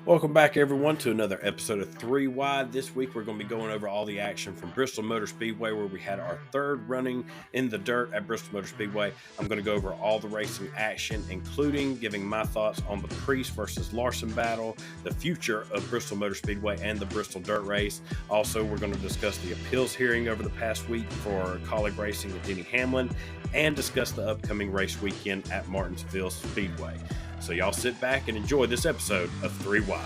Welcome back, everyone, to another episode of 3 Wide. This week, we're going to be going over all the action from Bristol Motor Speedway, where we had our third running in the dirt at Bristol Motor Speedway. I'm going to go over all the racing action, including giving my thoughts on the Preece versus Larson battle, the future of Bristol Motor Speedway, and the Bristol Dirt Race. Also, we're going to discuss the appeals hearing over the past week for colleague racing with Denny Hamlin, and discuss the upcoming race weekend at Martinsville Speedway. So y'all sit back and enjoy this episode of 3 Wide.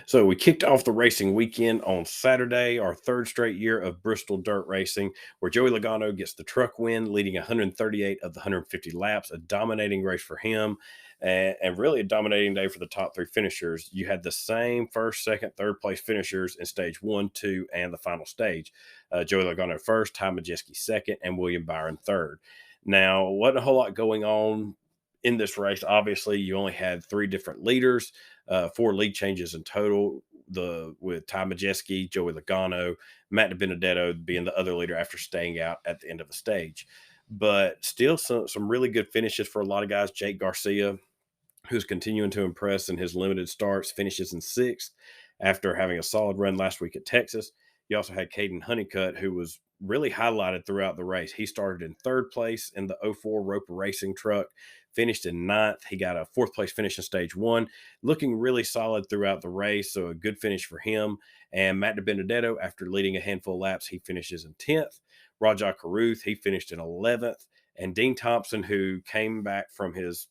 So we kicked off the racing weekend on Saturday, our third straight year of Bristol dirt racing, where Joey Logano gets the truck win, leading 138 of the 150 laps, a dominating race for him, and really a dominating day for the top three finishers. You had the same first, second, third place finishers in stage 1, 2, and the final stage. Joey Logano first, Ty Majeski second, and William Byron third. Now, wasn't a whole lot going on in this race. Obviously, you only had 3 different leaders, 4 lead changes in total. With Ty Majeski, Joey Logano, Matt DiBenedetto being the other leader after staying out at the end of the stage. But still, some really good finishes for a lot of guys. Jake Garcia, who's continuing to impress in his limited starts, finishes in 6th after having a solid run last week at Texas. You also had Caden Honeycutt, who was really highlighted throughout the race. He started in 3rd place in the 04 Roper Racing truck, finished in 9th. He got a 4th place finish in stage 1, looking really solid throughout the race, so a good finish for him. And Matt DiBenedetto, after leading a handful of laps, he finishes in 10th. Rajah Caruth, he finished in 11th. And Dean Thompson, who came back from his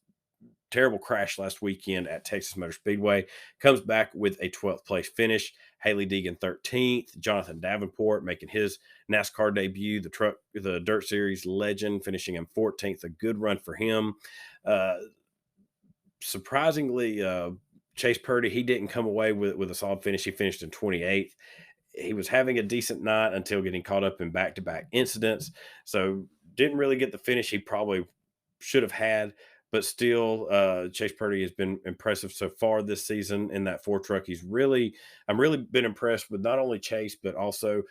terrible crash last weekend at Texas Motor Speedway, comes back with a 12th place finish. Haley Deegan 13th, Jonathan Davenport making his NASCAR debut, the Dirt Series legend, finishing in 14th. A good run for him. Surprisingly, Chase Purdy, he didn't come away with a solid finish. He finished in 28th. He was having a decent night until getting caught up in back-to-back incidents. So didn't really get the finish he probably should have had. But still, Chase Purdy has been impressive so far this season in that 4 truck. I'm really been impressed with not only Chase, but also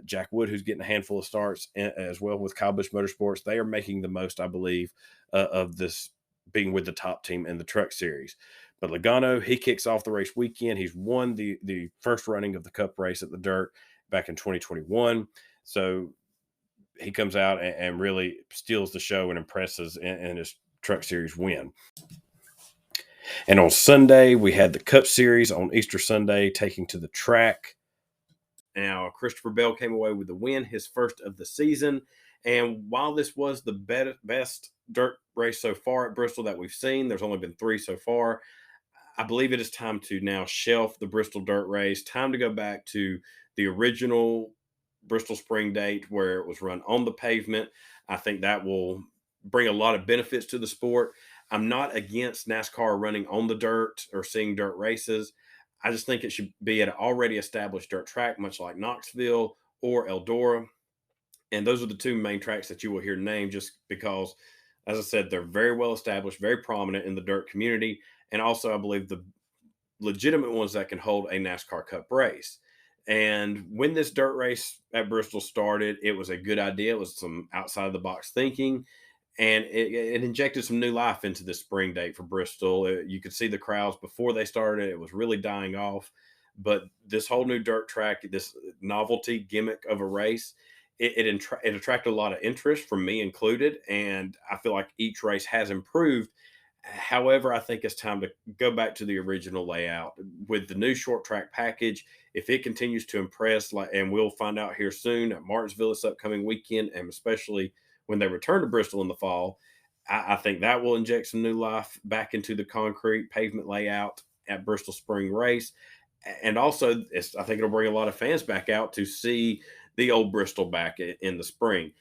Jack Wood, who's getting a handful of starts as well with Kyle Busch Motorsports. They are making the most, I believe, of this being with the top team in the truck series. But Logano, he kicks off the race weekend. He's won the first running of the Cup race at the Dirt back in 2021. So he comes out and really steals the show and impresses in his Truck Series win. And on Sunday, we had the Cup Series on Easter Sunday taking to the track. Now, Christopher Bell came away with the win, his first of the season. And while this was the best dirt race so far at Bristol that we've seen, there's only been 3 so far. I believe it is time to now shelf the Bristol dirt race. Time to go back to the original Bristol Spring date where it was run on the pavement. I think that will bring a lot of benefits to the sport. I'm not against NASCAR running on the dirt or seeing dirt races. I just think it should be at an already established dirt track, much like Knoxville or Eldora. And those are the 2 main tracks that you will hear named just because, as I said, they're very well established, very prominent in the dirt community. And also, I believe the legitimate ones that can hold a NASCAR Cup race. And when this dirt race at Bristol started, it was a good idea. It was some outside of the box thinking, and it injected some new life into the spring date for Bristol. You could see the crowds before they started. It was really dying off. But this whole new dirt track, this novelty gimmick of a race, it attracted a lot of interest from me included. And I feel like each race has improved. However, I think it's time to go back to the original layout with the new short track package. If it continues to impress, and we'll find out here soon at Martinsville this upcoming weekend, and especially when they return to Bristol in the fall, I think that will inject some new life back into the concrete pavement layout at Bristol Spring Race. And also, I think it'll bring a lot of fans back out to see the old Bristol back in the spring.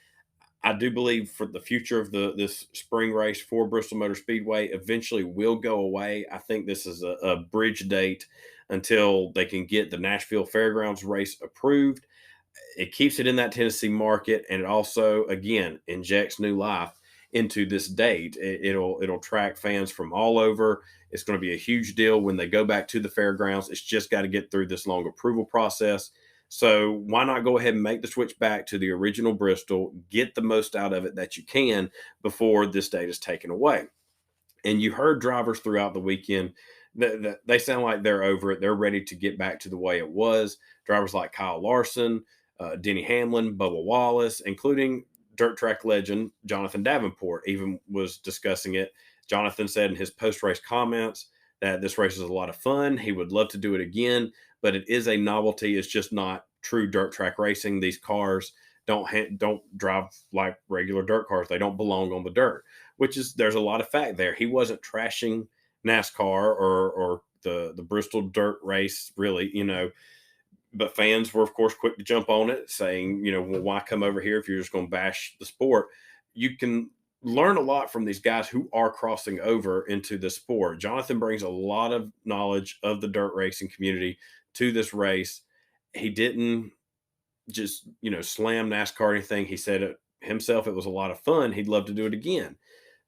I do believe for the future of this spring race for Bristol Motor Speedway eventually will go away. I think this is a bridge date until they can get the Nashville Fairgrounds race approved. It keeps it in that Tennessee market, and it also, again, injects new life into this date. It'll attract fans from all over. It's going to be a huge deal when they go back to the fairgrounds. It's just got to get through this long approval process. So why not go ahead and make the switch back to the original Bristol, get the most out of it that you can before this date is taken away. And you heard drivers throughout the weekend that they sound like they're over it. They're ready to get back to the way it was. Drivers like Kyle Larson, Denny Hamlin, Bubba Wallace, including dirt track legend Jonathan Davenport, even was discussing it. Jonathan said in his post race comments that this race is a lot of fun. He would love to do it again, but it is a novelty. It's just not true dirt track racing. These cars don't drive like regular dirt cars. They don't belong on the dirt, which is, there's a lot of fact there. He wasn't trashing NASCAR or the Bristol dirt race, really, but fans were, of course, quick to jump on it, saying, well, why come over here if you're just going to bash the sport? You can learn a lot from these guys who are crossing over into the sport. Jonathan brings a lot of knowledge of the dirt racing community to this race. He didn't just, slam NASCAR or anything. He said it himself, it was a lot of fun. He'd love to do it again.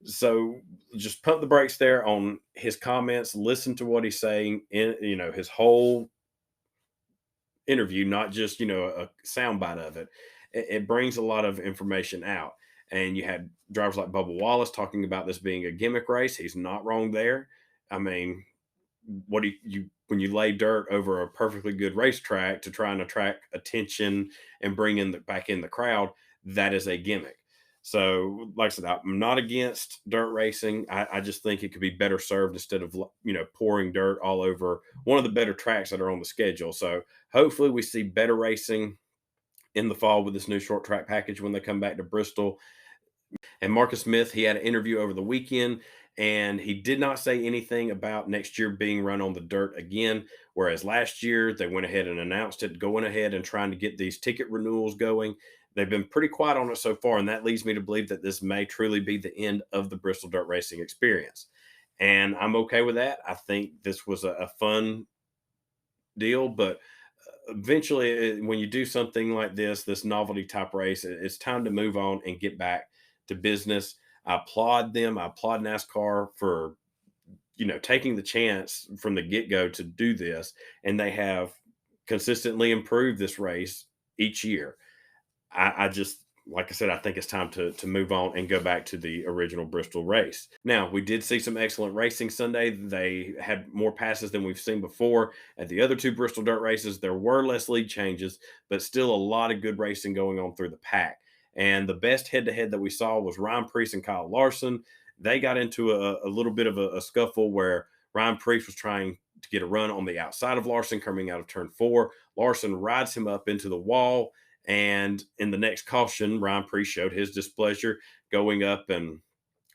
So just pump the brakes there on his comments, listen to what he's saying in, his whole interview, not just, a soundbite of it. It brings a lot of information out. And you had drivers like Bubba Wallace talking about this being a gimmick race. He's not wrong there. I mean, what do you when you lay dirt over a perfectly good racetrack to try and attract attention and bring in back in the crowd, that is a gimmick. So, like I said, I'm not against dirt racing. I just think it could be better served instead of pouring dirt all over one of the better tracks that are on the schedule. So, hopefully, we see better racing in the fall with this new short track package when they come back to Bristol. And Marcus Smith, he had an interview over the weekend, and he did not say anything about next year being run on the dirt again. Whereas last year, they went ahead and announced it, going ahead and trying to get these ticket renewals going. They've been pretty quiet on it so far, and that leads me to believe that this may truly be the end of the Bristol dirt racing experience. And I'm okay with that. I think this was a fun deal, but eventually, when you do something like this novelty type race, it's time to move on and get back to business. I applaud them. I applaud NASCAR for taking the chance from the get go to do this, and they have consistently improved this race each year. I just, like I said, I think it's time to move on and go back to the original Bristol race. Now, we did see some excellent racing Sunday. They had more passes than we've seen before at the other two Bristol dirt races. There were less lead changes, but still a lot of good racing going on through the pack. And the best head to head that we saw was Ryan Preece and Kyle Larson. They got into a little bit of a scuffle where Ryan Preece was trying to get a run on the outside of Larson coming out of turn 4. Larson rides him up into the wall, and in the next caution, Ryan Preece showed his displeasure, going up and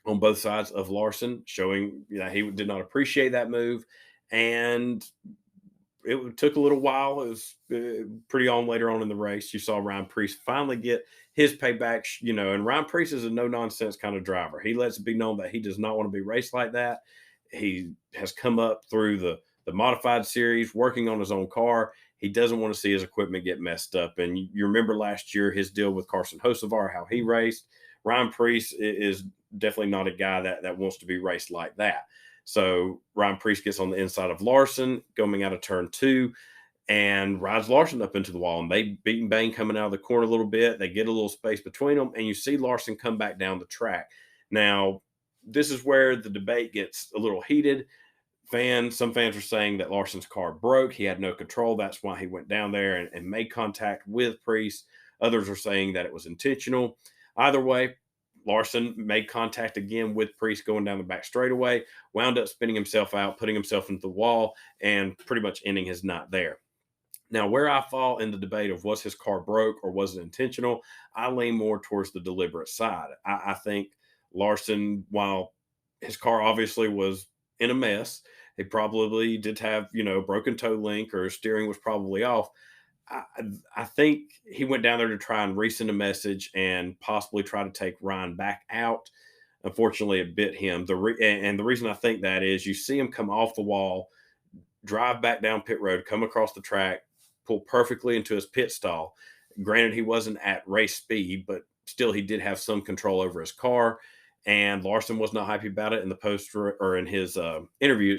on both sides of Larson, showing he did not appreciate that move. And it took a little while. It was pretty on later on in the race. You saw Ryan Preece finally get his payback, and Ryan Preece is a no nonsense kind of driver. He lets it be known that he does not want to be raced like that. He has come up through the modified series, working on his own car. He doesn't want to see his equipment get messed up. And you remember last year, his deal with Carson Hocevar, how he raced. Ryan Preece is definitely not a guy that wants to be raced like that. So Ryan Preece gets on the inside of Larson, going out of turn 2, and rides Larson up into the wall. And they beat and bang coming out of the corner a little bit. They get a little space between them, and you see Larson come back down the track. Now, this is where the debate gets a little heated. Some fans are saying that Larson's car broke. He had no control. That's why he went down there and made contact with Preece. Others are saying that it was intentional. Either way, Larson made contact again with Preece going down the back straightaway, wound up spinning himself out, putting himself into the wall, and pretty much ending his night there. Now, where I fall in the debate of was his car broke or was it intentional, I lean more towards the deliberate side. I think Larson, while his car obviously was in a mess, he probably did have, broken toe link or steering was probably off. I, I think he went down there to try and resend a message and possibly try to take Ryan back out. Unfortunately, it bit him. And the reason I think that is you see him come off the wall, drive back down pit road, come across the track, pull perfectly into his pit stall. Granted, he wasn't at race speed, but still he did have some control over his car. And Larson was not happy about it in the post or in his interview,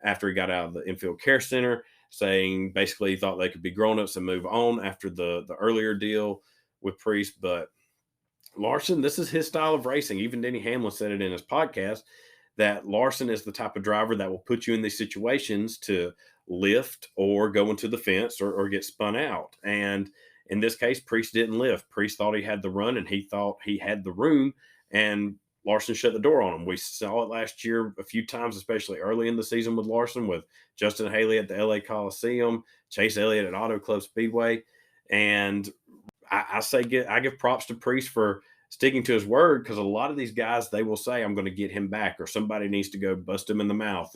after he got out of the infield care center, saying basically he thought they could be grown-ups and move on after the earlier deal with Preece. But Larson, this is his style of racing. Even Denny Hamlin said it in his podcast that Larson is the type of driver that will put you in these situations to lift or go into the fence or get spun out. And in this case, Preece didn't lift. Preece thought he had the run and he thought he had the room, and Larson shut the door on him. We saw it last year a few times, especially early in the season with Larson, with Justin Haley at the LA Coliseum, Chase Elliott at Auto Club Speedway. And I give props to Preece for sticking to his word, because a lot of these guys, they will say, I'm going to get him back, or somebody needs to go bust him in the mouth,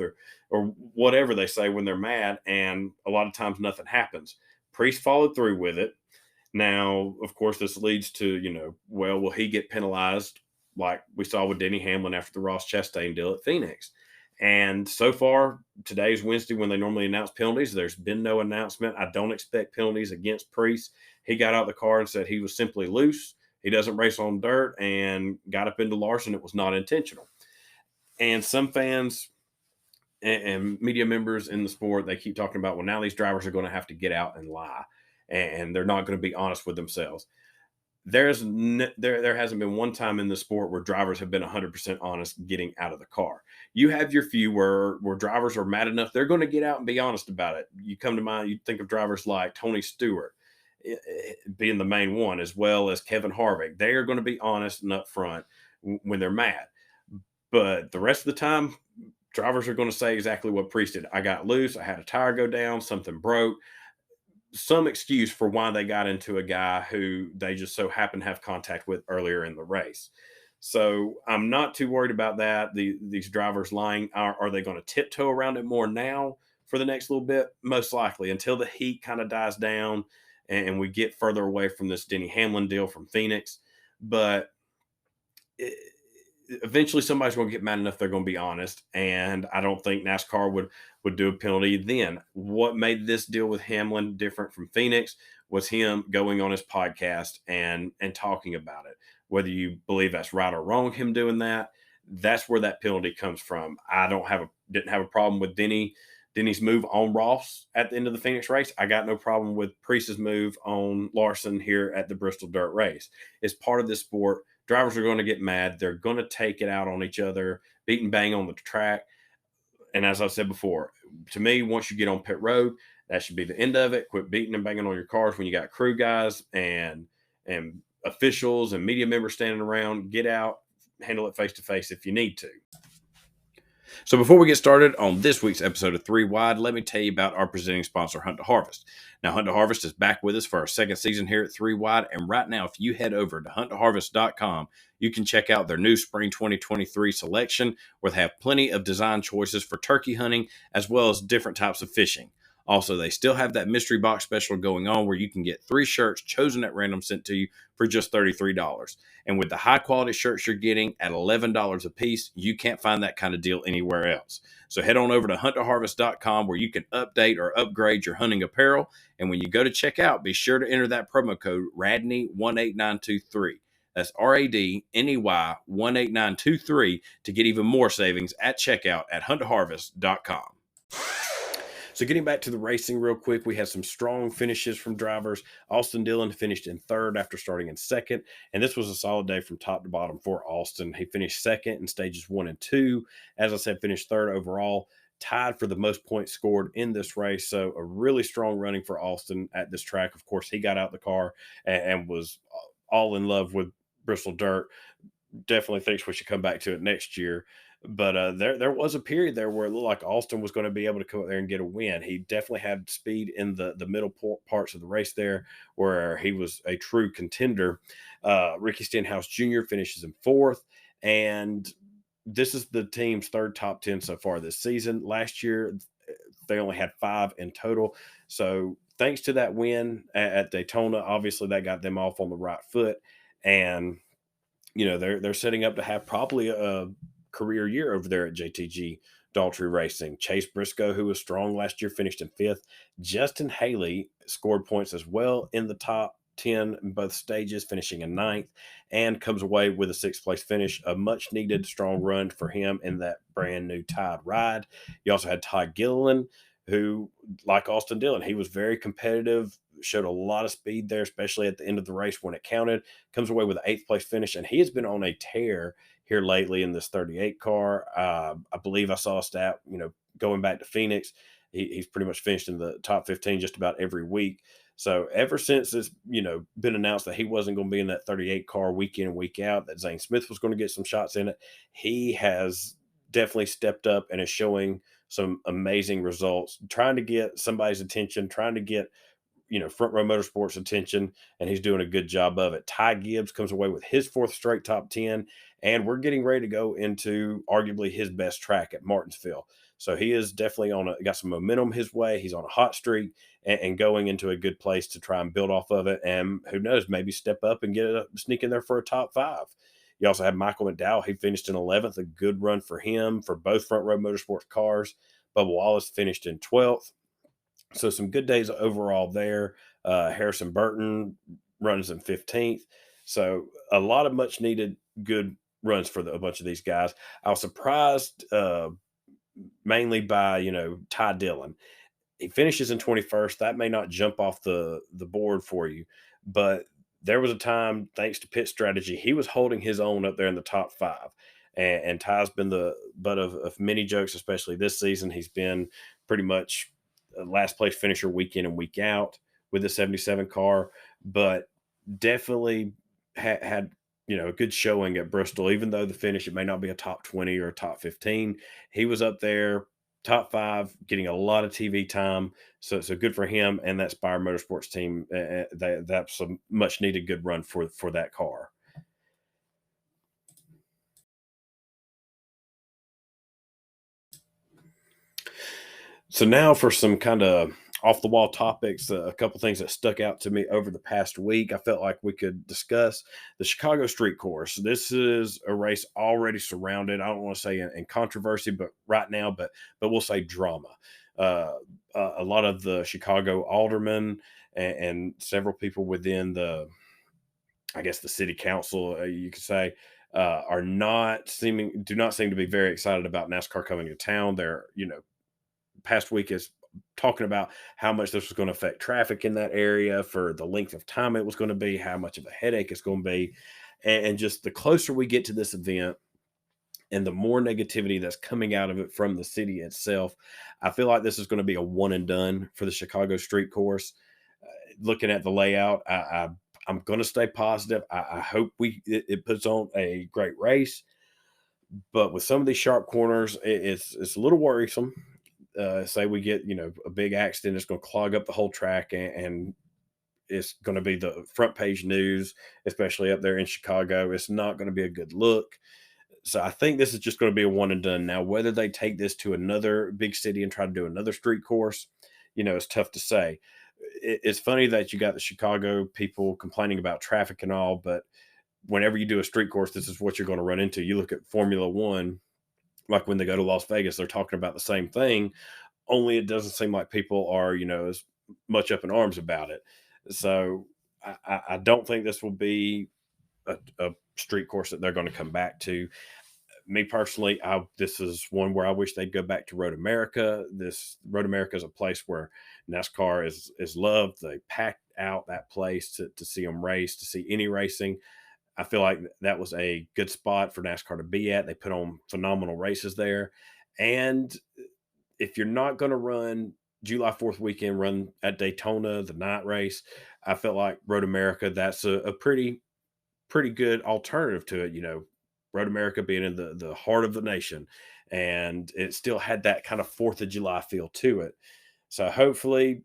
or whatever they say when they're mad. And a lot of times nothing happens. Preece followed through with it. Now, of course, this leads to, well, will he get penalized like we saw with Denny Hamlin after the Ross Chastain deal at Phoenix? And so far, today's Wednesday when they normally announce penalties, there's been no announcement. I don't expect penalties against Preece. He got out of the car and said he was simply loose. He doesn't race on dirt, and got up into Larson. It was not intentional. And some fans and media members in the sport, they keep talking about, well, now these drivers are going to have to get out and lie, and they're not going to be honest with themselves. There hasn't been one time in the sport where drivers have been 100% honest getting out of the car. You have your few where drivers are mad enough, they're going to get out and be honest about it. You come to mind, you think of drivers like Tony Stewart being the main one, as well as Kevin Harvick. They are going to be honest and upfront when they're mad. But the rest of the time, drivers are going to say exactly what Preece did. I got loose. I had a tire go down. Something broke. Some excuse for why they got into a guy who they just so happened to have contact with earlier in the race. So I'm not too worried about that. These drivers lying, are they going to tiptoe around it more now for the next little bit? Most likely, until the heat kind of dies down and we get further away from this Denny Hamlin deal from Phoenix. But eventually somebody's going to get mad enough they're going to be honest, and I don't think NASCAR would do a penalty then. What made this deal with Hamlin different from Phoenix was him going on his podcast and talking about it. Whether you believe that's right or wrong, him doing that, that's where that penalty comes from. I didn't have a problem with Denny's move on Ross at the end of the Phoenix race. I got no problem with Preece's move on Larson here at the Bristol Dirt Race. It's part of this sport. Drivers are going to get mad. They're going to take it out on each other, beat and bang on the track. And as I said before, to me, once you get on pit road, that should be the end of it. Quit beating and banging on your cars when you got crew guys and officials and media members standing around. Get out, handle it face to face if you need to. So before we get started on this week's episode of 3 Wide, let me tell you about our presenting sponsor, Hunt to Harvest. Now, Hunt to Harvest is back with us for our second season here at 3 Wide, and right now, if you head over to hunttoharvest.com, you can check out their new spring 2023 selection, where they have plenty of design choices for turkey hunting, as well as different types of fishing. Also, they still have that mystery box special going on where you can get 3 shirts chosen at random sent to you for just $33. And with the high quality shirts you're getting at $11 a piece, you can't find that kind of deal anywhere else. So head on over to hunttoharvest.com where you can update or upgrade your hunting apparel. And when you go to checkout, be sure to enter that promo code RADNEY18923. That's RADNEY 18923 to get even more savings at checkout at hunttoharvest.com. So getting back to the racing real quick, we had some strong finishes from drivers. Austin Dillon finished in third after starting in second, and this was a solid day from top to bottom for Austin. He finished second in stages 1 and 2. As I said, finished third overall, tied for the most points scored in this race. So a really strong running for Austin at this track. Of course, he got out the car and was all in love with Bristol Dirt. Definitely thinks we should come back to it next year. But there was a period there where it looked like Austin was going to be able to come up there and get a win. He definitely had speed in the middle parts of the race there, where he was a true contender. Ricky Stenhouse Jr. finishes in fourth, and this is the team's third top 10 so far this season. Last year, they only had 5 in total. So thanks to that win at Daytona, obviously that got them off on the right foot, and they're setting up to have probably a career year over there at JTG Daughtry Racing. Chase Briscoe, who was strong last year, finished in 5th. Justin Haley scored points as well in the top 10 in both stages, finishing in 9th, and comes away with a 6th place finish. A much needed strong run for him in that brand new Tide ride. You also had Ty Gilliland, who, like Austin Dillon, he was very competitive, showed a lot of speed there, especially at the end of the race when it counted. Comes away with an 8th place finish, and he has been on a tear here lately in this 38 car. I believe I saw a stat, going back to Phoenix, he's pretty much finished in the top 15 just about every week. So ever since it's been announced that he wasn't going to be in that 38 car week in and week out, that Zane Smith was going to get some shots in it, he has definitely stepped up and is showing some amazing results, trying to get somebody's attention, trying to get Front Row Motorsports attention, and he's doing a good job of it. Ty Gibbs comes away with his fourth straight top 10, and we're getting ready to go into arguably his best track at Martinsville. So he is definitely got some momentum his way. He's on a hot streak and going into a good place to try and build off of it. And who knows, maybe step up and sneak in there for a top five. You also have Michael McDowell. He finished in 11th, a good run for him for both Front Row Motorsports cars. Bubba Wallace finished in 12th. So some good days overall there. Harrison Burton runs in 15th. So a lot of much needed good runs for a bunch of these guys. I was surprised mainly by, Ty Dillon. He finishes in 21st. That may not jump off the board for you, but there was a time, thanks to pit strategy, he was holding his own up there in the top five. And Ty's been the butt of many jokes, especially this season. He's been pretty much a last place finisher week in and week out with the 77 car, but definitely had a good showing at Bristol. Even though the finish, it may not be a top 20 or a top 15, he was up there top five, getting a lot of TV time. So good for him and that Spire Motorsports team. That's a much needed good run for that car. So now for some kind of off the wall topics, a couple things that stuck out to me over the past week. I felt like we could discuss the Chicago Street Course. This is a race already surrounded. I don't want to say in controversy, but right now, but we'll say drama. Uh, a lot of the Chicago aldermen and several people within I guess, the city council, you could say, do not seem to be very excited about NASCAR coming to town. They're, past week is talking about how much this was going to affect traffic in that area for the length of time it was going to be, how much of a headache it's going to be. And just the closer we get to this event and the more negativity that's coming out of it from the city itself, I feel like this is going to be a one and done for the Chicago Street Course. Looking at the layout, I'm going to stay positive. I hope it puts on a great race, but with some of these sharp corners, it's a little worrisome. Say we get a big accident, it's going to clog up the whole track, and it's going to be the front page news, especially up there in Chicago. It's not going to be a good look. So I think this is just going to be a one and done. Now, whether they take this to another big city and try to do another street course, it's tough to say. It's funny that you got the Chicago people complaining about traffic and all, but whenever you do a street course, this is what you're going to run into. You look at Formula One, like when they go to Las Vegas, they're talking about the same thing, only it doesn't seem like people are, as much up in arms about it. So I don't think this will be a street course that they're going to come back to. Me personally, this is one where I wish they'd go back to Road America. This Road America is a place where NASCAR is loved. They packed out that place to see them race, to see any racing. I feel like that was a good spot for NASCAR to be at. They put on phenomenal races there. And if you're not going to run July 4th weekend, run at Daytona, the night race, I felt like Road America, that's a pretty good alternative to it. Road America being in the heart of the nation, and it still had that kind of 4th of July feel to it. So hopefully,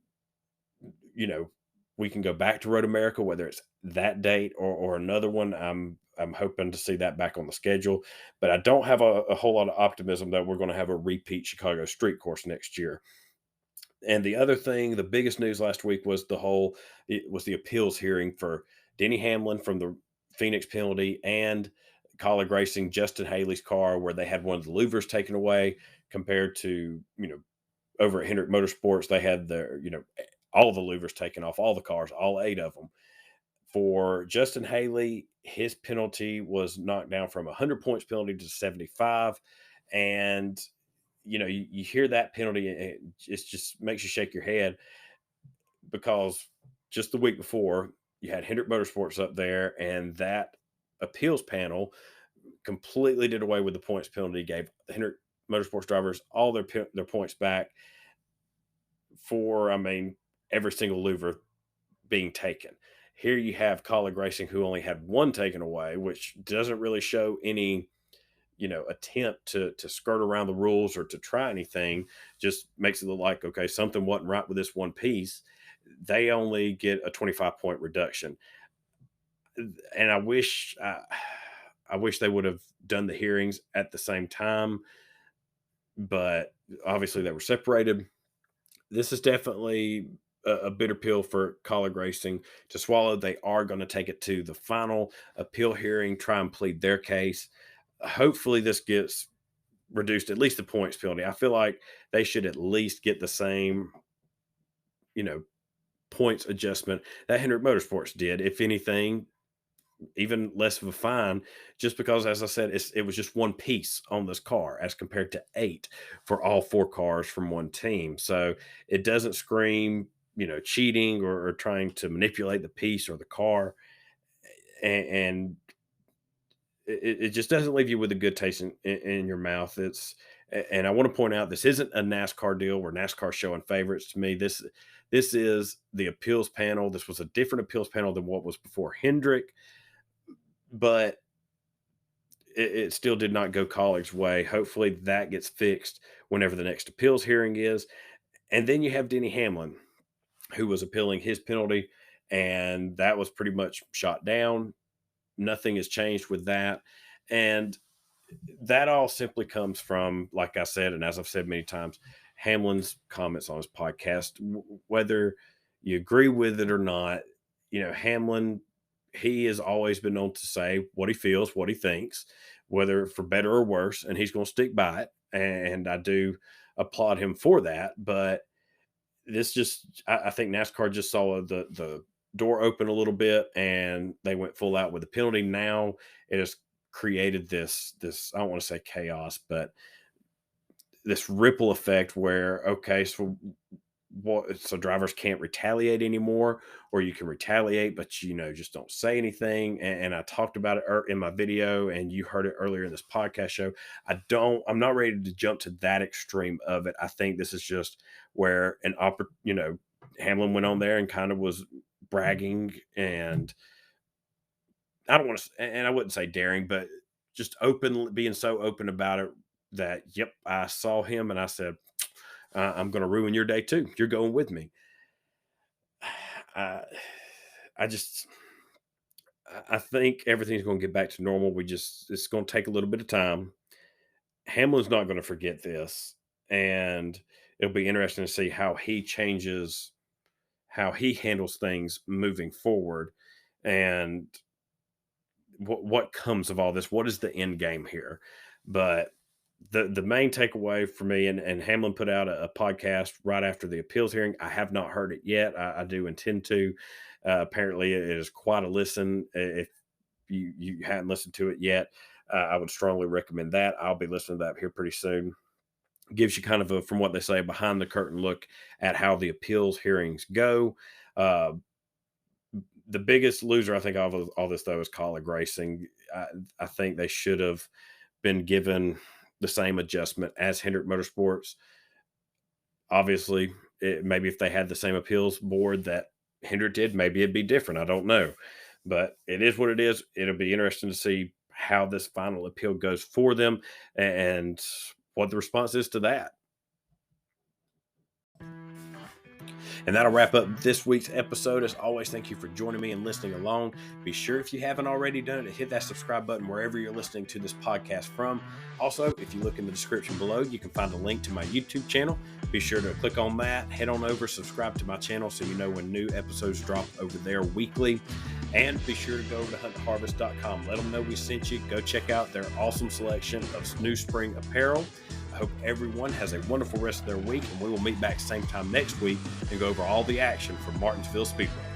you know, we can go back to Road America, whether it's that date or another one. I'm hoping to see that back on the schedule, but I don't have a whole lot of optimism that we're going to have a repeat Chicago street course next year. And the other thing, the biggest news last week was the appeals hearing for Denny Hamlin from the Phoenix penalty and Colleague Racing Justin Haley's car, where they had one of the louvers taken away, compared to over at Hendrick Motorsports, they had all the louvers taken off all the cars, all 8 of them. For Justin Haley, his penalty was knocked down from 100 points penalty to 75. And, you hear that penalty, and it just makes you shake your head, because just the week before, you had Hendrick Motorsports up there, and that appeals panel completely did away with the points penalty, gave the Hendrick Motorsports drivers all their points back for, I mean, every single louver being taken. Here you have Colleague Racing, who only had one taken away, which doesn't really show any, attempt to skirt around the rules or to try anything. Just makes it look like, okay, something wasn't right with this one piece. They only get a 25-point reduction. And I wish they would have done the hearings at the same time, but obviously they were separated. This is definitely a bitter pill for Colleague Racing to swallow. They are going to take it to the final appeal hearing, try and plead their case. Hopefully this gets reduced, at least the points penalty. I feel like they should at least get the same, you know, points adjustment that Hendrick Motorsports did. If anything, even less of a fine, just because, as I said, it was just one piece on this car as compared to 8 for all 4 cars from one team. So it doesn't scream, cheating or trying to manipulate the piece or the car. And it just doesn't leave you with a good taste in your mouth. And I want to point out, this isn't a NASCAR deal where NASCAR showing favorites. To me, this is the appeals panel. This was a different appeals panel than what was before Hendrick, but it still did not go Colleague's way. Hopefully that gets fixed whenever the next appeals hearing is. And then you have Denny Hamlin, who was appealing his penalty, and that was pretty much shot down. Nothing has changed with that. And that all simply comes from, like I said, and as I've said many times, Hamlin's comments on his podcast. Whether you agree with it or not, Hamlin, he has always been known to say what he feels, what he thinks, whether for better or worse, and he's going to stick by it. And I do applaud him for that. But I think NASCAR just saw the door open a little bit and they went full out with the penalty. Now it has created this, I don't want to say chaos, but this ripple effect where, okay, so drivers can't retaliate anymore, or you can retaliate, but just don't say anything. And I talked about it in my video, and you heard it earlier in this podcast show. I'm not ready to jump to that extreme of it. I think this is just where Hamlin went on there and kind of was bragging, and I don't want to, and I wouldn't say daring, but just being so open about it that, yep, I saw him and I said, I'm going to ruin your day too. You're going with me. I think everything's going to get back to normal. It's going to take a little bit of time. Hamlin's not going to forget this, and it'll be interesting to see how he changes, how he handles things moving forward, and what comes of all this. What is the end game here? But the main takeaway for me, and Hamlin put out a podcast right after the appeals hearing. I have not heard it yet. I do intend to. Apparently it is quite a listen. If you hadn't listened to it yet, I would strongly recommend that. I'll be listening to that here pretty soon. Gives you kind of from what they say, behind the curtain look at how the appeals hearings go. The biggest loser, I think, of all this, though, is Colleague Racing. I think they should have been given the same adjustment as Hendrick Motorsports. Obviously, maybe if they had the same appeals board that Hendrick did, maybe it'd be different. I don't know. But it is what it is. It'll be interesting to see how this final appeal goes for them and what the response is to that. And that'll wrap up this week's episode. As always, thank you for joining me and listening along. Be sure, if you haven't already done it, to hit that subscribe button wherever you're listening to this podcast from. Also, if you look in the description below, you can find a link to my YouTube channel. Be sure to click on that, head on over, subscribe to my channel so you know when new episodes drop over there weekly. And be sure to go over to huntharvest.com. Let them know we sent you. Go check out their awesome selection of new spring apparel. I hope everyone has a wonderful rest of their week, and we will meet back same time next week and go over all the action from Martinsville Speedway.